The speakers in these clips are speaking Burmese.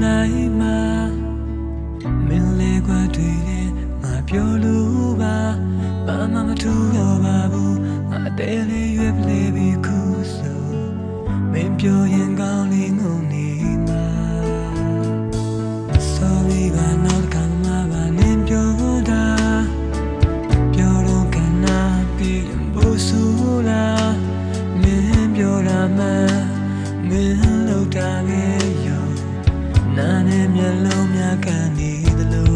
လိုက်မှာမင်းလေးကွာတွေ့တယ်ငါပြောလို့ပါဘာမှမထူတော့ပါဘူးငါတဲလေးရွယ်ပလေးပြီးခုဆိုမင်းပြောရင်ကောင်းလေးငုံနေမှာ Sorry ဘာနောက်တစ်ခါမှဘာနင်းပြောတာပြောတော့ကနာပြီးရင်ဘူးဆူလားမင်းပြောတာမှမင်းလောက်တာရဲ့ရောနာနဲ့မျက်လုံးများကန်နေသလို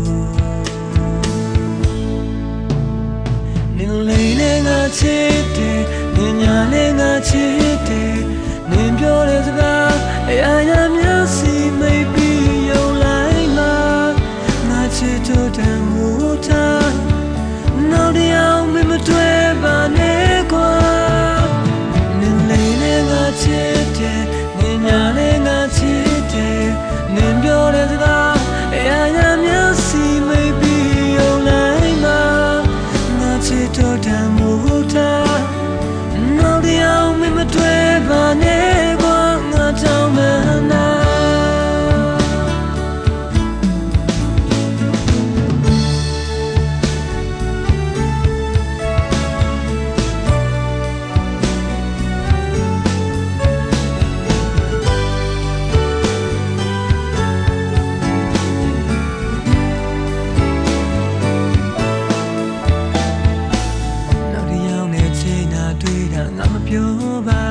နင်လေးနဲ့ငါချစ်တယ်နင်ညာနဲ့ငါချစ်တယ်နင်ပြောတဲ့စကားအရာရာများစီမိတ်ပြီးယုံလိုက်မှာငါချစ်တော့တယ်မူထားနောက်တရားမင်းမတွေ့ပါနဲ့ကွာနင်လေးနဲ့ငါချစ်တယ်နင်ညာနဲ့ငါချစ်တယ်နင်ပြောတဲ့စကားအရာရာများစီမိတ်ပြီးယုံလိုက်မှာငါချစ်တော့တယ်မူထားနောက်တရားမင်းမတွေ့ပါနဲ့ကွာငါတောင်းမှန်းနာငါမပြောပါ